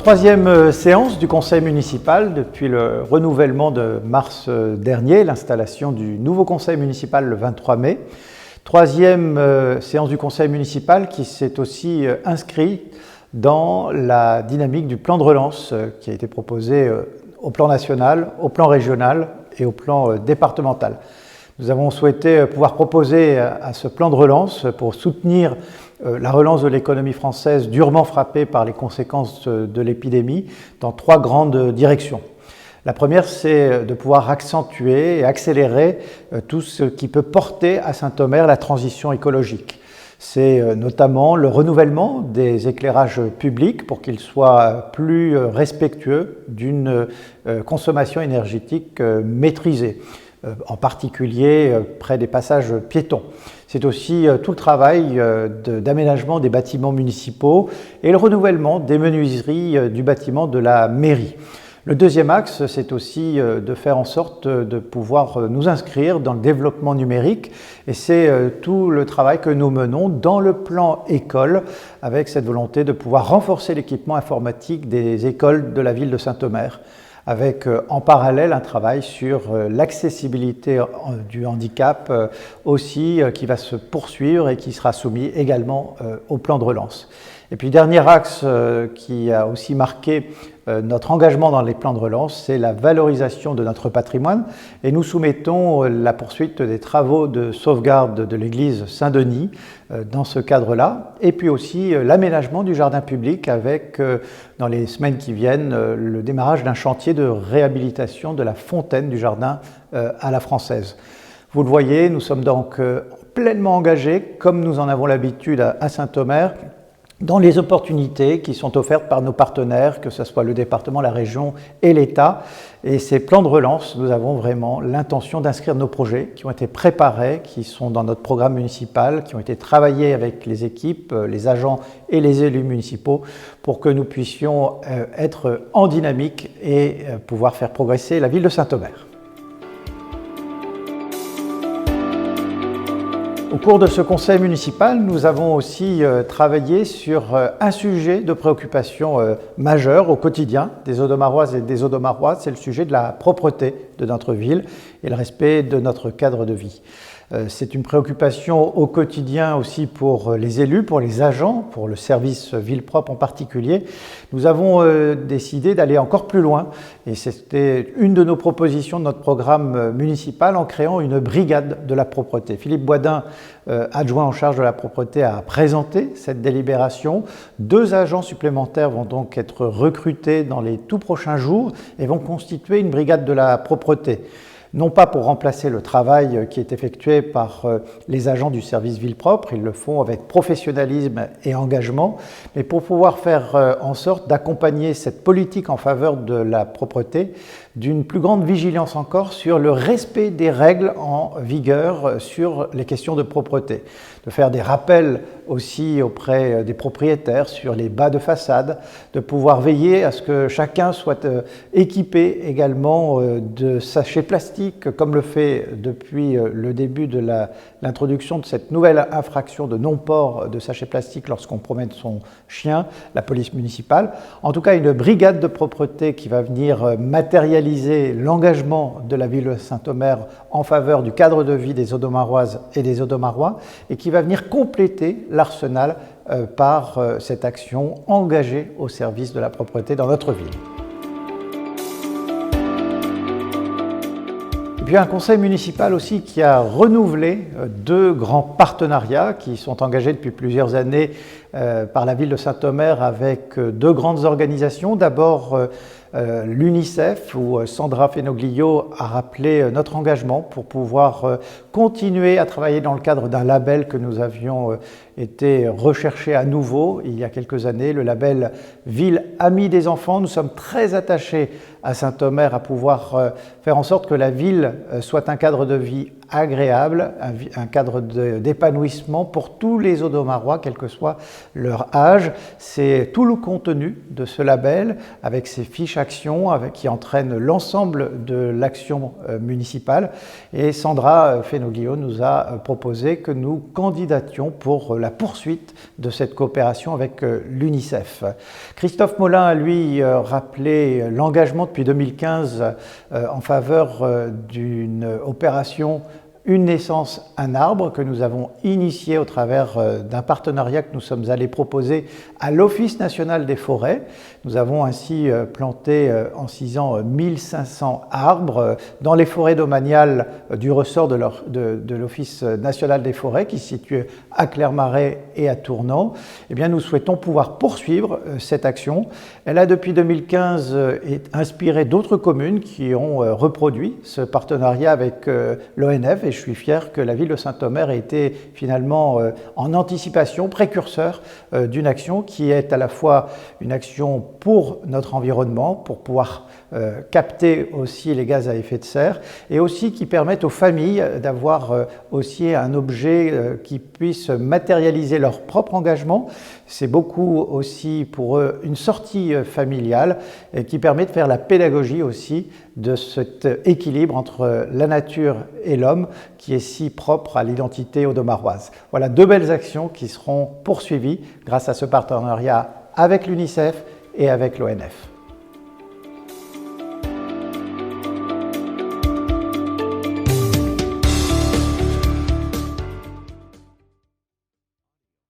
Troisième séance du conseil municipal depuis le renouvellement de mars dernier, l'installation du nouveau conseil municipal le 23 mai. Troisième séance du conseil municipal qui s'est aussi inscrit dans la dynamique du plan de relance qui a été proposé au plan national, au plan régional et au plan départemental. Nous avons souhaité pouvoir proposer à ce plan de relance pour soutenir la relance de l'économie française durement frappée par les conséquences de l'épidémie dans trois grandes directions. La première, c'est de pouvoir accentuer et accélérer tout ce qui peut porter à Saint-Omer la transition écologique. C'est notamment le renouvellement des éclairages publics pour qu'ils soient plus respectueux d'une consommation énergétique maîtrisée, en particulier près des passages piétons. C'est aussi tout le travail d'aménagement des bâtiments municipaux et le renouvellement des menuiseries du bâtiment de la mairie. Le deuxième axe, c'est aussi de faire en sorte de pouvoir nous inscrire dans le développement numérique et c'est tout le travail que nous menons dans le plan école avec cette volonté de pouvoir renforcer l'équipement informatique des écoles de la ville de Saint-Omer, avec en parallèle un travail sur l'accessibilité du handicap aussi qui va se poursuivre et qui sera soumis également au plan de relance. Et puis dernier axe qui a aussi marqué notre engagement dans les plans de relance, c'est la valorisation de notre patrimoine et nous soumettons la poursuite des travaux de sauvegarde de l'église Saint-Denis dans ce cadre-là et puis aussi l'aménagement du jardin public avec dans les semaines qui viennent le démarrage d'un chantier de réhabilitation de la fontaine du jardin à la française. Vous le voyez, nous sommes donc pleinement engagés, comme nous en avons l'habitude à Saint-Omer, dans les opportunités qui sont offertes par nos partenaires, que ce soit le département, la région et l'État. Et ces plans de relance, nous avons vraiment l'intention d'inscrire nos projets qui ont été préparés, qui sont dans notre programme municipal, qui ont été travaillés avec les équipes, les agents et les élus municipaux pour que nous puissions être en dynamique et pouvoir faire progresser la ville de Saint-Omer. Au cours de ce conseil municipal, nous avons aussi travaillé sur un sujet de préoccupation majeur au quotidien des Audomaroises et des Audomarois, c'est le sujet de la propreté de notre ville et le respect de notre cadre de vie. C'est une préoccupation au quotidien aussi pour les élus, pour les agents, pour le service ville propre en particulier. Nous avons décidé d'aller encore plus loin et c'était une de nos propositions de notre programme municipal en créant une brigade de la propreté. Philippe Boisdin, adjoint en charge de la propreté, a présenté cette délibération. 2 agents supplémentaires vont donc être recrutés dans les tout prochains jours et vont constituer une brigade de la propreté. Non pas pour remplacer le travail qui est effectué par les agents du service ville propre, ils le font avec professionnalisme et engagement, mais pour pouvoir faire en sorte d'accompagner cette politique en faveur de la propreté d'une plus grande vigilance encore sur le respect des règles en vigueur sur les questions de propreté, de faire des rappels aussi auprès des propriétaires sur les bas de façade, de pouvoir veiller à ce que chacun soit équipé également de sachets plastiques, comme le fait depuis le début de l'introduction de cette nouvelle infraction de non-port de sachets plastiques lorsqu'on promène son chien, la police municipale. En tout cas, une brigade de propreté qui va venir matérialiser l'engagement de la ville de Saint-Omer en faveur du cadre de vie des Audomaroises et des Audomarois et qui va venir compléter l'arsenal par cette action engagée au service de la propreté dans notre ville. Et puis un conseil municipal aussi qui a renouvelé 2 grands partenariats qui sont engagés depuis plusieurs années par la ville de Saint-Omer avec 2 grandes organisations. D'abord l'UNICEF, où Sandra Fenoglio a rappelé notre engagement pour pouvoir continuer à travailler dans le cadre d'un label que nous avions été recherché à nouveau il y a quelques années, le label Ville Amie des enfants. Nous sommes très attachés à Saint-Omer à pouvoir faire en sorte que la ville soit un cadre de vie agréable, un cadre d'épanouissement pour tous les Audomarois, quel que soit leur âge. C'est tout le contenu de ce label, avec ses fiches actions, qui entraînent l'ensemble de l'action municipale. Et Sandra Fenoglio nous a proposé que nous candidations pour la poursuite de cette coopération avec l'UNICEF. Christophe Molin a lui rappelé l'engagement depuis 2015 en faveur d'une opération Une naissance, un arbre, que nous avons initié au travers d'un partenariat que nous sommes allés proposer à l'Office national des forêts. Nous avons ainsi planté en 6 ans 1500 arbres dans les forêts domaniales du ressort de l'Office national des forêts qui se situe à Clermarais et à Tournan. Eh bien, nous souhaitons pouvoir poursuivre cette action. Elle a depuis 2015 inspiré d'autres communes qui ont reproduit ce partenariat avec l'ONF, et je suis fier que la ville de Saint-Omer ait été finalement en anticipation, précurseur d'une action qui est à la fois une action pour notre environnement, pour pouvoir capter aussi les gaz à effet de serre, et aussi qui permettent aux familles d'avoir aussi un objet qui puisse matérialiser leur propre engagement. C'est beaucoup aussi pour eux une sortie familiale et qui permet de faire la pédagogie aussi de cet équilibre entre la nature et l'homme qui est si propre à l'identité audomaroise. Voilà 2 belles actions qui seront poursuivies grâce à ce partenariat avec l'UNICEF et avec l'ONF.